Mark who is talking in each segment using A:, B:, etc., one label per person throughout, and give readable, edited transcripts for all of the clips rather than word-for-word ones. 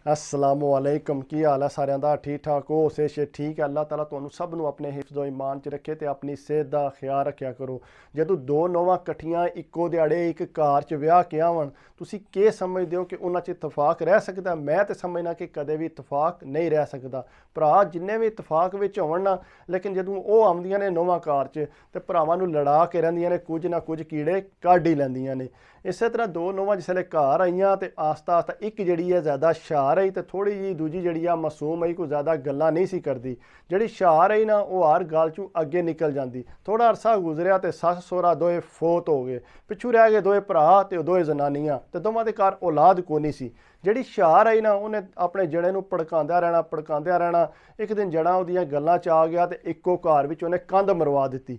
A: असलामुअलैकुम की हाल है सारिਆਂ ਦਾ ठीक ठाक हो से ठीक है। अल्लाह ताला ਤੁਹਾਨੂੰ ਸਭ ਨੂੰ ਆਪਣੇ ਹਿਫਜ਼ ਈਮਾਨ 'ਚ ਰੱਖੇ ਤੇ ਆਪਣੀ ਸਿਹਤ ਦਾ ਖਿਆਲ ਰੱਖਿਆ ਕਰੋ। ਜਦੋਂ ਦੋ ਨੌਵਾਂ ਇਕੱਠੀਆਂ ਇੱਕੋ ਦਿਹਾੜੇ ਇੱਕ ਘਰ 'ਚ ਵਿਆਹ ਕੇ ਆਵਣ ਤੁਸੀਂ ਕੀ ਸਮਝਦੇ ਹੋ ਕਿ ਉਹਨਾਂ 'ਚ ਇਤਫਾਕ ਰਹਿ ਸਕਦਾ? ਮੈਂ ਤੇ ਸਮਝਣਾ ਕਿ ਕਦੇ ਵੀ ਇਤਫਾਕ ਨਹੀਂ ਰਹਿ ਸਕਦਾ। ਭਰਾ ਜਿੰਨੇ ਵੀ ਇਤਫਾਕ ਵਿੱਚ ਹੋਣ ਨਾ, ਲੇਕਿਨ ਜਦੋਂ ਉਹ ਆਉਂਦੀਆਂ ਨੇ ਨੌਵਾਂ ਘਰ 'ਚ ਤੇ ਭਰਾਵਾਂ ਨੂੰ ਲੜਾ ਕੇ ਰਹਿੰਦੀਆਂ ਨੇ, ਕੁਝ ਨਾ ਕੁਝ ਕੀੜੇ ਕੱਢ ਹੀ ਲੈਂਦੀਆਂ ਨੇ। ਇਸੇ ਤਰ੍ਹਾਂ ਦੋ ਨੌਵਾਂ ਜਿਸਲੇ ਘਰ ਆਈਆਂ ਤੇ ਆਸਤਾ ਆਸਤਾ ਇੱਕ ਜਿਹੜੀ ਹੈ ਜ਼ਿਆਦਾ ਹੁਸ਼ਿਆਰ ਰਹੀ ਤੇ ਥੋੜ੍ਹੀ ਜਿਹੀ ਦੂਜੀ ਜਿਹੜੀ ਆ ਮਾਸੂਮ ਆਈ, ਕੋਈ ਜ਼ਿਆਦਾ ਗੱਲਾਂ ਨਹੀਂ ਸੀ ਕਰਦੀ। ਜਿਹੜੀ ਹੁਸ਼ਿਆਰ ਰਹੀ ਨਾ ਉਹ ਹਰ ਗੱਲ 'ਚੋਂ ਅੱਗੇ ਨਿਕਲ ਜਾਂਦੀ। ਥੋੜ੍ਹਾ ਅਰਸਾ ਗੁਜ਼ਰਿਆ ਤੇ ਸੱਸ ਸਹੁਰਾ ਦੋਏ ਫੌਤ ਹੋ ਗਏ, ਪਿੱਛੋਂ ਰਹਿ ਗਏ ਦੋਏ ਭਰਾ ਤੇ ਦੋਏ ਜ਼ਨਾਨੀਆਂ ਤੇ ਦੋਵਾਂ ਦੇ ਘਰ ਔਲਾਦ ਕੋਈ ਨਹੀਂ ਸੀ। ਜਿਹੜੀ ਹੁਸ਼ਿਆਰ ਆਈ ਨਾ ਉਹਨੇ ਆਪਣੇ ਜੜੇ ਨੂੰ ਭੜਕਾਉਂਦਿਆਂ ਰਹਿਣਾ। ਇੱਕ ਦਿਨ ਜੜਾ ਉਹਦੀਆਂ ਗੱਲਾਂ 'ਚ ਆ ਗਿਆ ਤੇ ਇੱਕੋ ਘਰ ਵਿੱਚ ਉਹਨੇ ਕੰਧ ਮਰਵਾ ਦਿੱਤੀ।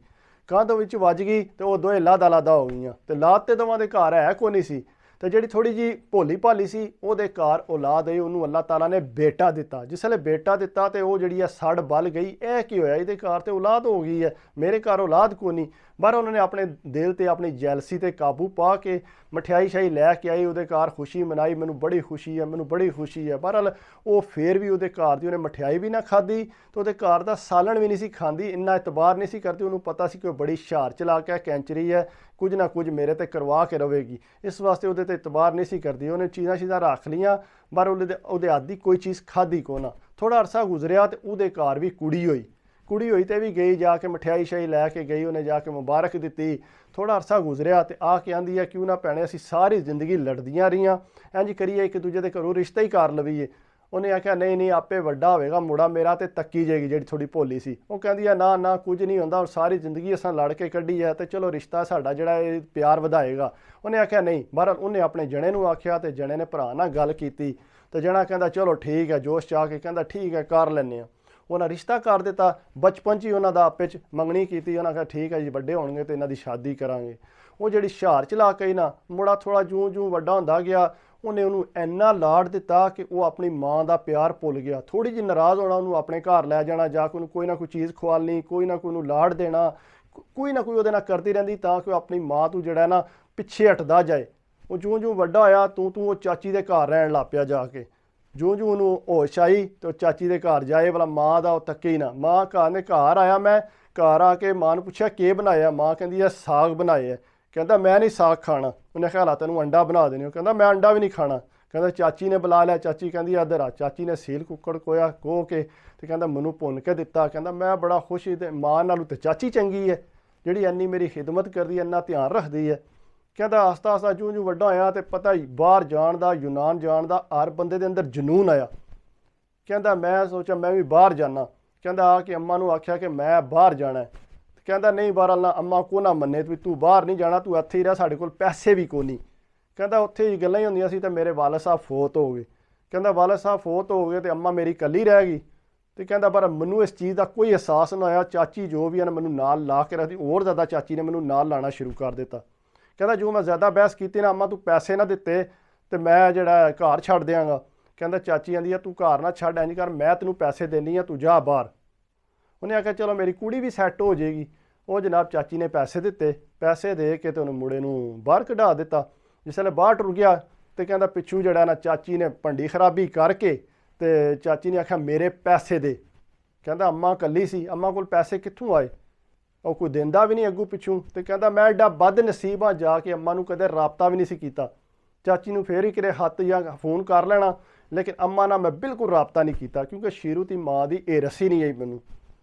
A: ਕੰਧ ਵਿੱਚ ਵੱਜ ਗਈ ਤੇ ਉਹ ਦੋਏ ਲਾਦਾ ਹੋ ਗਈਆਂ ਤੇ ਲਾਦ ਤੇ ਦੋਵਾਂ ਦੇ ਘਰ ਹੈ ਕੋਈ ਨਹੀਂ ਸੀ। ਤੇ ਜਿਹੜੀ ਥੋੜੀ ਜੀ ਭੋਲੀ ਭਾਲੀ ਸੀ ਉਹਦੇ ਘਰ ਔਲਾਦ ਆਈ, ਉਹਨੂੰ ਅੱਲਾਹ ਤਾਲਾ ਨੇ ਬੇਟਾ ਦਿੱਤਾ। ਜਿਸ ਵੇਲੇ ਬੇਟਾ ਦਿੱਤਾ ਤੇ ਉਹ ਜਿਹੜੀ ਆ ਸੜ ਬਲ ਗਈ, ਇਹ ਕੀ ਹੋਇਆ, ਇਹਦੇ ਘਰ ਤੇ ਔਲਾਦ ਹੋ ਗਈ ਹੈ, ਮੇਰੇ ਘਰ ਔਲਾਦ ਕੋਈ ਨਹੀਂ। ਪਰ ਉਹਨਾਂ ਨੇ ਆਪਣੇ ਦਿਲ ਤੇ ਆਪਣੀ ਜੈਲਸੀ ਤੇ ਕਾਬੂ ਪਾ ਕੇ ਮਠਿਆਈ ਸ਼ਾਹੀ ਲੈ ਕੇ ਆਈ, ਉਹਦੇ ਘਰ ਖੁਸ਼ੀ ਮਨਾਈ, ਮੈਨੂੰ ਬੜੀ ਖੁਸ਼ੀ ਹੈ। ਬਹਰਹਾਲ ਉਹ ਫੇਰ ਵੀ ਉਹਦੇ ਘਰ ਦੀ ਉਹਨੇ ਮਠਿਆਈ ਵੀ ਨਾ ਖਾਧੀ ਤੇ ਉਹਦੇ ਘਰ ਦਾ ਸਾਲਣ ਵੀ ਨਹੀਂ ਸੀ ਖਾਂਦੀ, ਇੰਨਾ ਇਤਬਾਰ ਨਹੀਂ ਸੀ ਕਰਦੀ। ਉਹਨੂੰ ਪਤਾ ਸੀ ਕਿ ਉਹ ਬੜੀ ਹੁਸ਼ਿਆਰ ਚਲਾਕ ਹੈ, ਕੈਂਚਰੀ ਹੈ, ਕੁਝ ਨਾ ਕੁਝ ਮੇਰੇ ਤੇ ਕਰਵਾ ਕੇ ਰਹੇਗੀ, ਇਸ ਵਾਸਤੇ ਉਹਦੇ ਤੇ ਇਤਬਾਰ ਨਹੀਂ ਸੀ ਕਰਦੀ। ਉਹਨੇ ਚੀਜ਼ਾਂ ਰੱਖ ਲਈਆਂ ਪਰ ਉਹਦੇ ਹੱਥ ਦੀ ਕੋਈ ਚੀਜ਼ ਖਾਧੀ ਕੋ ਨਾ। ਥੋੜ੍ਹਾ ਅਰਸਾ ਗੁਜ਼ਰਿਆ ਤੇ ਉਹਦੇ ਘਰ ਵੀ ਕੁੜੀ ਹੋਈ ਤੇ ਵੀ ਗਈ, ਜਾ ਕੇ ਮਠਿਆਈ ਸ਼ਾਹੀ ਲੈ ਕੇ ਗਈ, ਉਹਨੇ ਜਾ ਕੇ ਮੁਬਾਰਕ ਦਿੱਤੀ। ਥੋੜ੍ਹਾ ਅਰਸਾ ਗੁਜ਼ਰਿਆ ਤੇ ਆ ਕੇ ਆਂਦੀ ਹੈ ਕਿਉਂ ਨਾ ਭੈਣੇ ਅਸੀਂ ਸਾਰੀ ਜ਼ਿੰਦਗੀ ਲੜਦੀਆਂ ਰਹੀਆਂ, ਇੰਝ ਕਰੀਏ ਇੱਕ ਦੂਜੇ ਦੇ ਘਰੋਂ ਰਿਸ਼ਤਾ ਹੀ ਕਰ ਲਵੀਏ। ਉਹਨੇ ਆਖਿਆ ਨਹੀਂ ਆਪੇ ਵੱਡਾ ਹੋਵੇਗਾ ਮੁੰਡਾ ਮੇਰਾ ਤੇ ਤੱਕੀ ਜਾਏਗੀ ਜਿਹੜੀ ਥੋੜੀ ਭੋਲੀ ਸੀ। ਉਹ ਕਹਿੰਦੀ ਆ ਨਾ ਕੁਝ ਨਹੀਂ ਹੁੰਦਾ, ਸਾਰੀ ਜ਼ਿੰਦਗੀ ਅਸਾਂ ਲੜ ਕੇ ਕੱਢੀ ਹੈ ਤੇ ਚਲੋ ਰਿਸ਼ਤਾ ਸਾਡਾ ਜਿਹੜਾ ਇਹ ਪਿਆਰ ਵਧਾਏਗਾ। ਉਹਨੇ ਆਖਿਆ ਨਹੀਂ। ਬਹਰਹਾਲ ਉਹਨੇ ਆਪਣੇ ਜਣੇ ਨੂੰ ਆਖਿਆ ਤੇ ਜਣੇ ਨੇ ਭਰਾ ਨਾਲ ਗੱਲ ਕੀਤੀ ਤੇ ਜਣਾ ਕਹਿੰਦਾ ਚਲੋ ਠੀਕ ਹੈ, ਜੋਸ਼ 'ਚ ਆ ਕੇ ਕਹਿੰਦਾ ਠੀਕ ਹੈ ਕਰ ਲੈਂਦੇ ਹਾਂ। ਉਹਨਾਂ ਰਿਸ਼ਤਾ ਕਰ ਦਿੱਤਾ। ਬਚਪਨ 'ਚ ਹੀ ਉਹਨਾਂ ਦਾ ਆਪੇ 'ਚ ਮੰਗਣੀ ਕੀਤੀ। ਉਹਨਾਂ ਕਿਹਾ ਠੀਕ ਹੈ ਜੀ, ਵੱਡੇ ਹੋਣਗੇ ਤੇ ਇਹਨਾਂ ਦੀ ਸ਼ਾਦੀ ਕਰਾਂਗੇ। ਉਹ ਜਿਹੜੀ ਹੁਸ਼ਿਆਰ ਚਲਾ ਕੇ ਨਾ ਮੁੰਡਾ ਥੋੜ੍ਹਾ ਜਿਉਂ ਵੱਡਾ ਹੁੰਦਾ ਗਿਆ ਉਹਨੇ ਉਹਨੂੰ ਇੰਨਾ ਲਾਡ ਦਿੱਤਾ ਕਿ ਉਹ ਆਪਣੀ ਮਾਂ ਦਾ ਪਿਆਰ ਭੁੱਲ ਗਿਆ। ਥੋੜ੍ਹੀ ਜਿਹੀ ਨਾਰਾਜ਼ ਹੋਣਾ ਉਹਨੂੰ ਆਪਣੇ ਘਰ ਲੈ ਜਾਣਾ, ਜਾ ਕੇ ਉਹਨੂੰ ਕੋਈ ਨਾ ਕੋਈ ਚੀਜ਼ ਖਵਾਲਣੀ, ਕੋਈ ਨਾ ਕੋਈ ਉਹਨੂੰ ਲਾਡ ਦੇਣਾ, ਕੋਈ ਨਾ ਕੋਈ ਉਹਦੇ ਨਾਲ ਕਰਦੀ ਰਹਿੰਦੀ ਤਾਂ ਕਿ ਉਹ ਆਪਣੀ ਮਾਂ ਤੋਂ ਜਿਹੜਾ ਨਾ ਪਿੱਛੇ ਹਟਦਾ ਜਾਏ। ਉਹ ਜਿਉਂ ਵੱਡਾ ਹੋਇਆ ਤੂੰ ਉਹ ਚਾਚੀ ਦੇ ਘਰ ਰਹਿਣ ਲੱਗ ਪਿਆ। ਜਾ ਕੇ ਜਿਉਂ ਉਹਨੂੰ ਹੋਸ਼ ਆਈ ਤੇ ਉਹ ਚਾਚੀ ਦੇ ਘਰ ਜਾਏ ਵਾਲਾ ਮਾਂ ਦਾ ਉਹ ਤੱਕੇ ਹੀ ਨਾ। ਮਾਂ ਘਰ ਆਇਆ, ਮੈਂ ਘਰ ਆ ਕੇ ਮਾਂ ਨੂੰ ਪੁੱਛਿਆ ਕੀ ਬਣਾਇਆ? ਮਾਂ ਕਹਿੰਦੀ ਹੈ ਸਾਗ ਬਣਾਏ ਹੈ। ਕਹਿੰਦਾ ਮੈਂ ਨਹੀਂ ਸਾਗ ਖਾਣਾ। ਉਹਨੇ ਕਿਹਾ ਤੈਨੂੰ ਅੰਡਾ ਬਣਾ ਦੇਣੀ। ਉਹ ਕਹਿੰਦਾ ਮੈਂ ਅੰਡਾ ਵੀ ਨਹੀਂ ਖਾਣਾ। ਕਹਿੰਦਾ ਚਾਚੀ ਨੇ ਬੁਲਾ ਲਿਆ। ਚਾਚੀ ਕਹਿੰਦੀ ਇੱਧਰ ਆ। ਚਾਚੀ ਨੇ ਸੀਲ ਕੁੱਕੜ ਖੋਹ ਕੇ ਤੇ ਕਹਿੰਦਾ ਮੈਨੂੰ ਭੁੰਨ ਕੇ ਦਿੱਤਾ। ਕਹਿੰਦਾ ਮੈਂ ਬੜਾ ਖੁਸ਼ ਸੀ ਤੇ ਮਾਂ ਨਾਲੋਂ ਤੇ ਚਾਚੀ ਚੰਗੀ ਹੈ ਜਿਹੜੀ ਇੰਨੀ ਮੇਰੀ ਖਿਦਮਤ ਕਰਦੀ ਹੈ, ਇੰਨਾ ਧਿਆਨ ਰੱਖਦੀ ਹੈ। ਕਹਿੰਦਾ ਆਸਤਾ ਆਸਤਾ ਜਿਉਂ ਵੱਡਾ ਹੋਇਆ ਤੇ ਪਤਾ ਹੀ ਬਾਹਰ ਜਾਣ ਦਾ, ਯੂਨਾਨ ਜਾਣ ਦਾ ਹਰ ਬੰਦੇ ਦੇ ਅੰਦਰ ਜਨੂਨ ਆਇਆ। ਕਹਿੰਦਾ ਮੈਂ ਸੋਚਿਆ ਮੈਂ ਵੀ ਬਾਹਰ ਜਾਣਾ। ਕਹਿੰਦਾ ਆ ਕੇ ਅੰਮਾ ਨੂੰ ਆਖਿਆ ਕਿ ਮੈਂ ਬਾਹਰ ਜਾਣਾ। ਕਹਿੰਦਾ ਨਹੀਂ ਬਹਰਹਾਲ ਨਾ ਅੰਮਾ ਕੋ ਨਾ ਮੰਨੇ ਵੀ ਤੂੰ ਬਾਹਰ ਨਹੀਂ ਜਾਣਾ, ਤੂੰ ਇੱਥੇ ਹੀ ਰਹਿ, ਸਾਡੇ ਕੋਲ ਪੈਸੇ ਵੀ ਕੋਈ ਨਹੀਂ। ਕਹਿੰਦਾ ਉੱਥੇ ਹੀ ਗੱਲਾਂ ਹੀ ਹੁੰਦੀਆਂ ਸੀ ਤੇ ਮੇਰੇ ਵਾਲਦ ਸਾਹਿਬ ਫੌਤ ਹੋ ਗਏ। ਕਹਿੰਦਾ ਵਾਲਦ ਸਾਹਿਬ ਫੌਤ ਹੋ ਗਏ ਤੇ ਅੰਮਾ ਮੇਰੀ ਇਕੱਲੀ ਰਹਿ ਗਈ। ਤੇ ਕਹਿੰਦਾ ਪਰ ਮੈਨੂੰ ਇਸ ਚੀਜ਼ ਦਾ ਕੋਈ ਅਹਿਸਾਸ ਨਾ ਹੋਇਆ। ਚਾਚੀ ਜੋ ਵੀ ਹਨ ਮੈਨੂੰ ਨਾਲ ਲਾ ਕੇ ਰੱਖਦੀ, ਹੋਰ ਜ਼ਿਆਦਾ ਚਾਚੀ ਨੇ ਮੈਨੂੰ ਨਾਲ ਲਾਣਾ ਸ਼ੁਰੂ ਕਰ ਦਿੱਤਾ। ਕਹਿੰਦਾ ਜੋ ਮੈਂ ਜ਼ਿਆਦਾ ਬਹਿਸ ਕੀਤੀ ਨਾ, ਅੰਮਾ ਤੂੰ ਪੈਸੇ ਨਾ ਦਿੱਤੇ ਤੇ ਮੈਂ ਜਿਹੜਾ ਘਰ ਛੱਡ ਦਿਆਂਗਾ। ਕਹਿੰਦਾ ਚਾਚੀ ਆਂਦੀ ਆ ਤੂੰ ਘਰ ਨਾ ਛੱਡ, ਇੰਝ ਕਰ ਮੈਂ ਤੈਨੂੰ ਪੈਸੇ ਦੇਣੀ ਆ, ਤੂੰ ਜਾ ਬਾਹਰ। ਉਹਨੇ ਆਖਿਆ ਚਲੋ ਮੇਰੀ ਕੁੜੀ ਵੀ ਸੈੱਟ ਹੋ ਜਾਏਗੀ। ਉਹ ਜਨਾਬ ਚਾਚੀ ਨੇ ਪੈਸੇ ਦਿੱਤੇ। ਪੈਸੇ ਦੇ ਕੇ ਤੇ ਉਹਨੂੰ ਮੁੰਡੇ ਨੂੰ ਬਾਹਰ ਕਢਾ ਦਿੱਤਾ। ਜਿਸ ਵੇਲੇ ਬਾਹਰ ਟੁਰ ਗਿਆ ਤੇ ਕਹਿੰਦਾ ਪਿੱਛੂ ਜਿਹੜਾ ਨਾ ਚਾਚੀ ਨੇ ਭੰਡੀ ਖਰਾਬੀ ਕਰਕੇ ਤੇ ਚਾਚੀ ਨੇ ਆਖਿਆ ਮੇਰੇ ਪੈਸੇ ਦੇ। ਕਹਿੰਦਾ ਅੰਮਾ ਇਕੱਲੀ ਸੀ, ਅੰਮਾ ਕੋਲ ਪੈਸੇ ਕਿੱਥੋਂ ਆਏ? ਉਹ ਕੋਈ ਦਿੰਦਾ ਵੀ ਨਹੀਂ ਅੱਗੂ ਪਿੱਛੋਂ। ਤੇ ਕਹਿੰਦਾ ਮੈਂ ਐਡਾ ਬਦ ਨਸੀਬ ਹਾਂ, ਜਾ ਕੇ ਅੰਮਾ ਨੂੰ ਕਦੇ ਰਾਬਤਾ ਵੀ ਨਹੀਂ ਸੀ ਕੀਤਾ। ਚਾਚੀ ਨੂੰ ਫੇਰ ਹੀ ਕਿਤੇ ਹੱਥ ਜਾਂ ਫੋਨ ਕਰ ਲੈਣਾ, ਲੇਕਿਨ ਅੰਮਾ ਨਾਲ ਮੈਂ ਬਿਲਕੁਲ ਰਾਬਤਾ ਨਹੀਂ ਕੀਤਾ ਕਿਉਂਕਿ ਸ਼ੀਰੂ ਦੀ ਮਾਂ ਦੀ ਇਹ ਰੱਸੀ ਨਹੀਂ ਆਈ ਮੈਨੂੰ।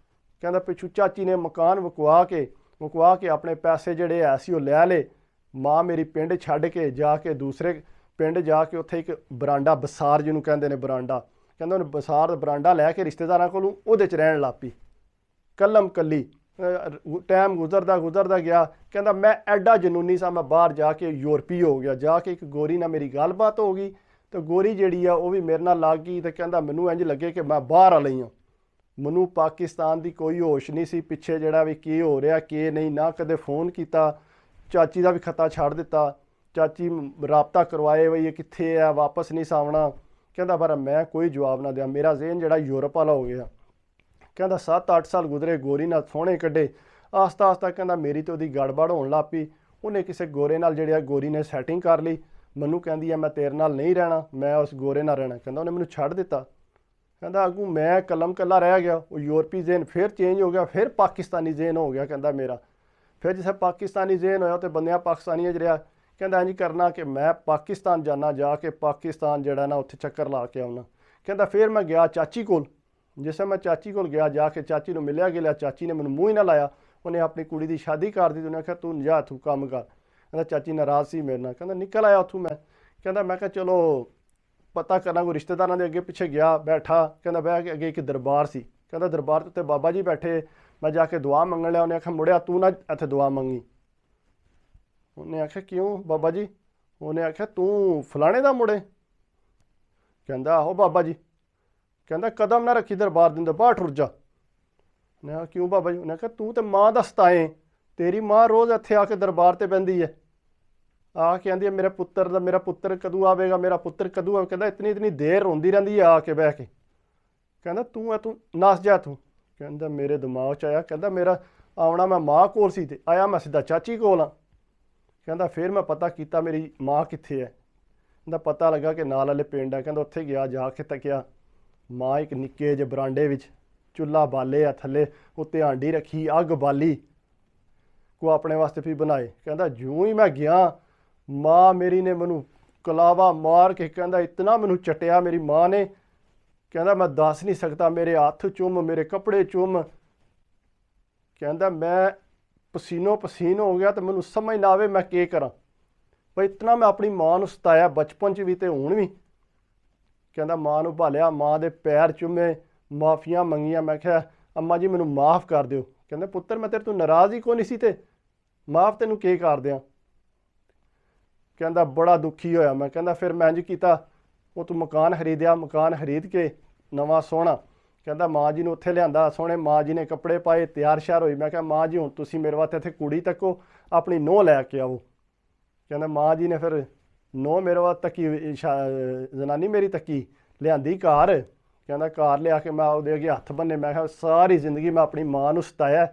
A: ਕਹਿੰਦਾ ਪਿੱਛੋਂ ਚਾਚੀ ਨੇ ਮਕਾਨ ਵਿਕਵਾ ਕੇ ਆਪਣੇ ਪੈਸੇ ਜਿਹੜੇ ਹੈ ਸੀ ਉਹ ਲੈ ਲਏ। ਮਾਂ ਮੇਰੀ ਪਿੰਡ ਛੱਡ ਕੇ ਜਾ ਕੇ ਦੂਸਰੇ ਪਿੰਡ ਜਾ ਕੇ ਉੱਥੇ ਇੱਕ ਬਰਾਂਡਾ, ਬਸਾਰ ਜਿਹਨੂੰ ਕਹਿੰਦੇ ਨੇ ਬਰਾਂਡਾ, ਕਹਿੰਦਾ ਉਹਨੇ ਬਸਾਰ ਬਰਾਂਡਾ ਲੈ ਕੇ ਰਿਸ਼ਤੇਦਾਰਾਂ ਕੋਲੋਂ ਉਹਦੇ 'ਚ ਰਹਿਣ ਲੱਗ ਪਈ ਕੱਲੀ। ਟਾਈਮ ਗੁਜ਼ਰਦਾ ਗਿਆ। ਕਹਿੰਦਾ ਮੈਂ ਐਡਾ ਜਨੂਨੀ ਸਾਂ, ਮੈਂ ਬਾਹਰ ਜਾ ਕੇ ਯੂਰਪੀ ਹੋ ਗਿਆ। ਜਾ ਕੇ ਇੱਕ ਗੋਰੀ ਨਾਲ ਮੇਰੀ ਗੱਲਬਾਤ ਹੋ ਗਈ ਤੇ ਗੋਰੀ ਜਿਹੜੀ ਆ ਉਹ ਵੀ ਮੇਰੇ ਨਾਲ ਲੱਗ ਗਈ ਤੇ ਕਹਿੰਦਾ ਮੈਨੂੰ ਇੰਝ ਲੱਗੇ ਕਿ ਮੈਂ ਬਾਹਰ ਆ ਲਈ ਹਾਂ। ਮੈਨੂੰ ਪਾਕਿਸਤਾਨ ਦੀ ਕੋਈ ਹੋਸ਼ ਨਹੀਂ ਸੀ ਪਿੱਛੇ ਜਿਹੜਾ ਵੀ ਕੀ ਹੋ ਰਿਹਾ ਕੀ ਨਹੀਂ, ਨਾ ਕਦੇ ਫੋਨ ਕੀਤਾ। ਚਾਚੀ ਦਾ ਵੀ ਖਤਾ ਛੱਡ ਦਿੱਤਾ। ਚਾਚੀ ਰਾਬਤਾ ਕਰਵਾਏ ਬਈ ਇਹ ਕਿੱਥੇ ਆ, ਵਾਪਸ ਨਹੀਂ ਸਾਵਣਾ। ਕਹਿੰਦਾ ਪਰ ਮੈਂ ਕੋਈ ਜਵਾਬ ਨਾ ਦਿਆਂ, ਮੇਰਾ ਜ਼ੇਨ ਜਿਹੜਾ ਯੂਰਪ ਵਾਲਾ ਹੋ ਗਿਆ। ਕਹਿੰਦਾ 7-8 ਸਾਲ ਗੁਜ਼ਰੇ, ਗੋਰੀ ਨਾਲ ਸੋਹਣੇ ਕੱਢੇ। ਆਸਤਾ ਕਹਿੰਦਾ ਮੇਰੀ ਤੇ ਉਹਦੀ ਗੜਬੜ ਹੋਣ ਲੱਗ ਪਈ। ਉਹਨੇ ਕਿਸੇ ਗੋਰੇ ਨਾਲ ਜਿਹੜੀ ਗੋਰੀ ਨੇ ਸੈਟਿੰਗ ਕਰ ਲਈ। ਮੈਨੂੰ ਕਹਿੰਦੀ ਆ ਮੈਂ ਤੇਰੇ ਨਾਲ ਨਹੀਂ ਰਹਿਣਾ, ਮੈਂ ਉਸ ਗੋਰੇ ਨਾਲ ਰਹਿਣਾ। ਕਹਿੰਦਾ ਉਹਨੇ ਮੈਨੂੰ ਛੱਡ ਦਿੱਤਾ। ਕਹਿੰਦਾ ਅੱਗੂ ਮੈਂ ਕਲਮ ਕੱਲਾ ਰਹਿ ਗਿਆ। ਉਹ ਯੂਰਪੀ ਜ਼ੇਨ ਫਿਰ ਚੇਂਜ ਹੋ ਗਿਆ, ਫਿਰ ਪਾਕਿਸਤਾਨੀ ਜ਼ੇਨ ਹੋ ਗਿਆ ਕਹਿੰਦਾ ਮੇਰਾ। ਫਿਰ ਜਿਸੇ ਪਾਕਿਸਤਾਨੀ ਜ਼ੇਨ ਹੋਇਆ ਤੇ ਬੰਦਿਆਂ ਪਾਕਿਸਤਾਨੀਆਂ 'ਚ ਰਿਹਾ। ਕਹਿੰਦਾ ਇੰਝ ਕਰਨਾ ਕਿ ਮੈਂ ਪਾਕਿਸਤਾਨ ਜਾਣਾ, ਜਾ ਕੇ ਪਾਕਿਸਤਾਨ ਜਿਹੜਾ ਨਾ ਉੱਥੇ ਚੱਕਰ ਲਾ ਕੇ ਆਉਣਾ। ਕਹਿੰਦਾ ਫਿਰ ਮੈਂ ਗਿਆ ਚਾਚੀ ਕੋਲ। ਜਿਸ ਮੈਂ ਚਾਚੀ ਕੋਲ ਗਿਆ, ਜਾ ਕੇ ਚਾਚੀ ਨੂੰ ਮਿਲਿਆ ਗਿਲਿਆ, ਚਾਚੀ ਨੇ ਮੈਨੂੰ ਮੂੰਹ ਹੀ ਨਾ ਲਾਇਆ। ਉਹਨੇ ਆਪਣੀ ਕੁੜੀ ਦੀ ਸ਼ਾਦੀ ਕਰ ਦਿੱਤੀ। ਉਹਨੇ ਆਖਿਆ ਤੂੰ ਜਾ, ਤੂੰ ਕੰਮ ਕਰ। ਕਹਿੰਦਾ ਚਾਚੀ ਨਾਰਾਜ਼ ਸੀ ਮੇਰੇ ਨਾਲ। ਕਹਿੰਦਾ ਨਿਕਲ ਆਇਆ ਉੱਥੋਂ ਮੈਂ। ਕਹਿੰਦਾ ਮੈਂ ਕਿਹਾ ਚਲੋ ਪਤਾ ਕਰਨਾ, ਕੋਈ ਰਿਸ਼ਤੇਦਾਰਾਂ ਦੇ ਅੱਗੇ ਪਿੱਛੇ ਗਿਆ, ਬੈਠਾ। ਕਹਿੰਦਾ ਬਹਿ ਕੇ ਅੱਗੇ ਇੱਕ ਦਰਬਾਰ ਸੀ। ਕਹਿੰਦਾ ਦਰਬਾਰ ਦੇ ਉੱਤੇ ਬਾਬਾ ਜੀ ਬੈਠੇ। ਮੈਂ ਜਾ ਕੇ ਦੁਆ ਮੰਗਣ ਲਿਆ। ਉਹਨੇ ਆਖਿਆ ਮੁੜਿਆ ਤੂੰ ਨਾ ਇੱਥੇ ਦੁਆ ਮੰਗੀ। ਉਹਨੇ ਆਖਿਆ ਕਿਉਂ ਬਾਬਾ ਜੀ? ਉਹਨੇ ਆਖਿਆ ਤੂੰ ਫਲਾਣੇ ਦਾ ਮੁੜੇ? ਕਹਿੰਦਾ ਆਹੋ ਬਾਬਾ ਜੀ। ਕਹਿੰਦਾ ਕਦਮ ਨਾ ਰੱਖੀ ਦਰਬਾਰ ਦੇ ਅੰਦਰ, ਬਾਹਰ ਠੁਰ ਜਾ। ਉਹਨੇ ਆਖਿਆ ਕਿਉਂ ਬਾਬਾ ਜੀ? ਉਹਨੇ ਆਖਿਆ ਤੂੰ ਤੇ ਮਾਂ ਦਾ ਸਤਾਏ, ਤੇਰੀ ਮਾਂ ਰੋਜ਼ ਇੱਥੇ ਆ ਕੇ ਦਰਬਾਰ 'ਤੇ ਬਹਿੰਦੀ ਹੈ। ਆ ਕੇ ਆਂਦੀ ਹੈ ਮੇਰਾ ਪੁੱਤਰ ਕਦੋਂ ਆਵੇਗਾ, ਮੇਰਾ ਪੁੱਤਰ ਕਦੋਂ ਆਵੇ। ਕਹਿੰਦਾ ਇਤਨੀ ਦੇਰ ਰੋਂਦੀ ਰਹਿੰਦੀ ਹੈ ਆ ਕੇ ਬਹਿ ਕੇ। ਕਹਿੰਦਾ ਤੂੰ ਨੱਸ ਜਾ ਤੂੰ। ਕਹਿੰਦਾ ਮੇਰੇ ਦਿਮਾਗ 'ਚ ਆਇਆ। ਕਹਿੰਦਾ ਮੇਰਾ ਆਉਣਾ ਮੈਂ ਮਾਂ ਕੋਲ ਸੀ ਤੇ ਆਇਆ ਮੈਂ ਸਿੱਧਾ ਚਾਚੀ ਕੋਲ ਆ। ਕਹਿੰਦਾ ਫਿਰ ਮੈਂ ਪਤਾ ਕੀਤਾ ਮੇਰੀ ਮਾਂ ਕਿੱਥੇ ਹੈ। ਕਹਿੰਦਾ ਪਤਾ ਲੱਗਾ ਕਿ ਨਾਲ ਵਾਲੇ ਪਿੰਡ ਹੈ। ਕਹਿੰਦਾ ਉੱਥੇ ਗਿਆ, ਜਾ ਕੇ ਤੱਕਿਆ, ਮਾਂ ਇੱਕ ਨਿੱਕੇ ਜਿਹੇ ਬਰਾਂਡੇ ਵਿੱਚ ਚੁੱਲ੍ਹਾ ਬਾਲੇ ਆ, ਥੱਲੇ ਉੱਤੇ ਹਾਂਡੀ ਰੱਖੀ, ਅੱਗ ਬਾਲੀ, ਕੋ ਆਪਣੇ ਵਾਸਤੇ ਵੀ ਬਣਾਏ। ਕਹਿੰਦਾ ਜਿਉਂ ਹੀ ਮੈਂ ਗਿਆ, ਮਾਂ ਮੇਰੀ ਨੇ ਮੈਨੂੰ ਕਲਾਵਾ ਮਾਰ ਕੇ ਕਹਿੰਦਾ ਇਤਨਾ ਮੈਨੂੰ ਚਟਿਆ ਮੇਰੀ ਮਾਂ ਨੇ। ਕਹਿੰਦਾ ਮੈਂ ਦੱਸ ਨਹੀਂ ਸਕਦਾ, ਮੇਰੇ ਹੱਥ ਚੁੰਮ, ਮੇਰੇ ਕੱਪੜੇ ਚੁੰਮ। ਕਹਿੰਦਾ ਮੈਂ ਪਸੀਨੋ ਪਸੀਨ ਹੋ ਗਿਆ ਤੇ ਮੈਨੂੰ ਸਮਝ ਨਾ ਆਵੇ ਮੈਂ ਕੀ ਕਰਾਂ। ਪਰ ਇਤਨਾ ਮੈਂ ਆਪਣੀ ਮਾਂ ਨੂੰ ਸਤਾਇਆ ਬਚਪਨ 'ਚ ਵੀ ਤੇ ਹੁਣ ਵੀ। ਕਹਿੰਦਾ ਮਾਂ ਨੂੰ ਭਾਲਿਆ, ਮਾਂ ਦੇ ਪੈਰ ਚੁੰਮੇ, ਮਾਫੀਆਂ ਮੰਗੀਆਂ। ਮੈਂ ਕਿਹਾ ਅੰਮਾ ਜੀ ਮੈਨੂੰ ਮਾफ़ ਕਰ ਦਿਓ। ਕਹਿੰਦੇ ਪੁੱਤਰ ਮੈਂ ਤੇਰੇ ਤੋਂ ਨਾਰਾਜ਼ ਹੀ ਕੋਈ ਨਹੀਂ ਸੀ ਤੇ ਮਾफ़ ਤੈਨੂੰ ਕੀ ਕਰ ਦਿਆਂ। ਕਹਿੰਦਾ ਬੜਾ ਦੁਖੀ ਹੋਇਆ ਮੈਂ। ਕਹਿੰਦਾ ਫਿਰ ਮੈਂ ਇੰਝ ਕੀਤਾ, ਉਹ ਤੂੰ ਮਕਾਨ ਖਰੀਦਿਆ, ਮਕਾਨ ਖਰੀਦ ਕੇ ਨਵਾਂ ਸੋਹਣਾ। ਕਹਿੰਦਾ ਮਾਂ ਜੀ ਨੂੰ ਉੱਥੇ ਲਿਆਂਦਾ, ਸੋਹਣੇ ਮਾਂ ਜੀ ਨੇ ਕੱਪੜੇ ਪਾਏ, ਤਿਆਰ ਸ਼ਿਆਰ ਹੋਈ। ਮੈਂ ਕਿਹਾ ਮਾਂ ਜੀ ਹੁਣ ਤੁਸੀਂ ਮੇਰੇ ਵਾਸਤੇ ਇੱਥੇ ਕੁੜੀ ਤੱਕੋ, ਆਪਣੀ ਨੂੰਹ ਲੈ ਕੇ ਆਓ। ਕਹਿੰਦਾ ਮਾਂ ਜੀ ਨੇ ਫਿਰ ਨੂੰਹ ਮੇਰੇ ਵਾਸਤੇ ਤੱਕੀ, ਜਨਾਨੀ ਮੇਰੀ ਤੱਕੀ, ਲਿਆਂਦੀ ਘਰ। ਕਹਿੰਦਾ ਘਰ ਲਿਆ ਕੇ ਮੈਂ ਉਹਦੇ ਅੱਗੇ ਹੱਥ ਬੰਨੇ। ਮੈਂ ਕਿਹਾ ਸਾਰੀ ਜ਼ਿੰਦਗੀ ਮੈਂ ਆਪਣੀ ਮਾਂ ਨੂੰ ਸਤਾਇਆ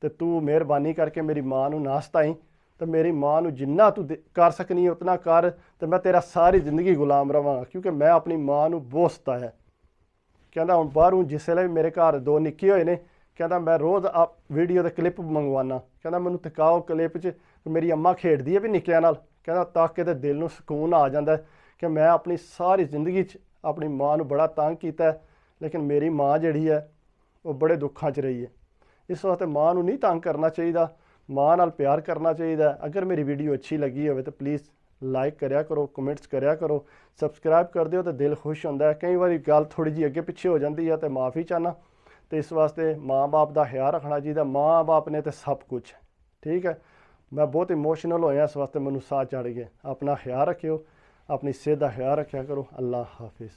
A: ਤੇ ਤੂੰ ਮਿਹਰਬਾਨੀ ਕਰਕੇ ਮੇਰੀ ਮਾਂ ਨੂੰ ਨਾ ਸਤਾਈ, ਤੇ ਮੇਰੀ ਮਾਂ ਨੂੰ ਜਿੰਨਾ ਤੂੰ ਕਰ ਸਕਣੀ ਉਤਨਾ ਕਰ, ਤੇ ਮੈਂ ਤੇਰਾ ਸਾਰੀ ਜ਼ਿੰਦਗੀ ਗੁਲਾਮ ਰਵਾਂਗਾ, ਕਿਉਂਕਿ ਮੈਂ ਆਪਣੀ ਮਾਂ ਨੂੰ ਬਹੁਤ ਸਤਾਇਆ। ਕਹਿੰਦਾ ਹੁਣ ਬਾਹਰੋਂ ਜਿਸ ਵੇਲੇ ਵੀ ਮੇਰੇ ਘਰ ਦੋ ਨਿੱਕੇ ਹੋਏ ਨੇ, ਕਹਿੰਦਾ ਮੈਂ ਰੋਜ਼ ਵੀਡੀਓ ਦੇ ਕਲਿੱਪ ਮੰਗਵਾਉਣਾ। ਕਹਿੰਦਾ ਮੈਨੂੰ ਦਿਖਾਓ ਕਲਿੱਪ 'ਚ ਮੇਰੀ ਅੰਮਾ ਖੇਡਦੀ ਹੈ ਵੀ ਨਿੱਕਿਆਂ ਨਾਲ। ਕਹਿੰਦਾ ਤੱਕ ਕੇ ਤੇ ਦਿਲ ਨੂੰ ਸਕੂਨ ਆ ਜਾਂਦਾ ਕਿ ਮੈਂ ਆਪਣੀ ਸਾਰੀ ਜ਼ਿੰਦਗੀ 'ਚ ਆਪਣੀ ਮਾਂ ਨੂੰ ਬੜਾ ਤੰਗ ਕੀਤਾ, ਲੇਕਿਨ ਮੇਰੀ ਮਾਂ ਜਿਹੜੀ ਹੈ ਉਹ ਬੜੇ ਦੁੱਖਾਂ 'ਚ ਰਹੀ ਹੈ। ਇਸ ਵਾਸਤੇ ਮਾਂ ਨੂੰ ਨਹੀਂ ਤੰਗ ਕਰਨਾ ਚਾਹੀਦਾ, ਮਾਂ ਨਾਲ ਪਿਆਰ ਕਰਨਾ ਚਾਹੀਦਾ। ਅਗਰ ਮੇਰੀ ਵੀਡੀਓ ਅੱਛੀ ਲੱਗੀ ਹੋਵੇ ਤਾਂ ਪਲੀਜ਼ ਲਾਈਕ ਕਰਿਆ ਕਰੋ, ਕਮੈਂਟਸ ਕਰਿਆ ਕਰੋ, ਸਬਸਕ੍ਰਾਈਬ ਕਰ ਦਿਓ ਤਾਂ ਦਿਲ ਖੁਸ਼ ਹੁੰਦਾ ਹੈ। ਕਈ ਵਾਰੀ ਗੱਲ ਥੋੜ੍ਹੀ ਜਿਹੀ ਅੱਗੇ ਪਿੱਛੇ ਹੋ ਜਾਂਦੀ ਹੈ ਤੇ ਮਾफ़ੀ ਚਾਹੁੰਦਾ। ਤੇ ਇਸ ਵਾਸਤੇ ਮਾਂ ਬਾਪ ਦਾ ਖਿਆਲ ਰੱਖਣਾ ਚਾਹੀਦਾ। ਮਾਂ ਬਾਪ ਨੇ ਤਾਂ ਸਭ ਕੁਛ, ਠੀਕ ਹੈ। ਮੈਂ ਬਹੁਤ ਇਮੋਸ਼ਨਲ ਹੋਇਆ ਇਸ ਵਾਸਤੇ, ਮੈਨੂੰ ਸਾਹ ਚੜ੍ਹ ਗਿਆ। ਆਪਣਾ ਖਿਆਲ ਰੱਖਿਓ, ਆਪਣੀ ਸਿਹਤ ਦਾ ਖਿਆਲ ਰੱਖਿਆ ਕਰੋ। ਅੱਲਾ ਹਾਫਿਜ਼।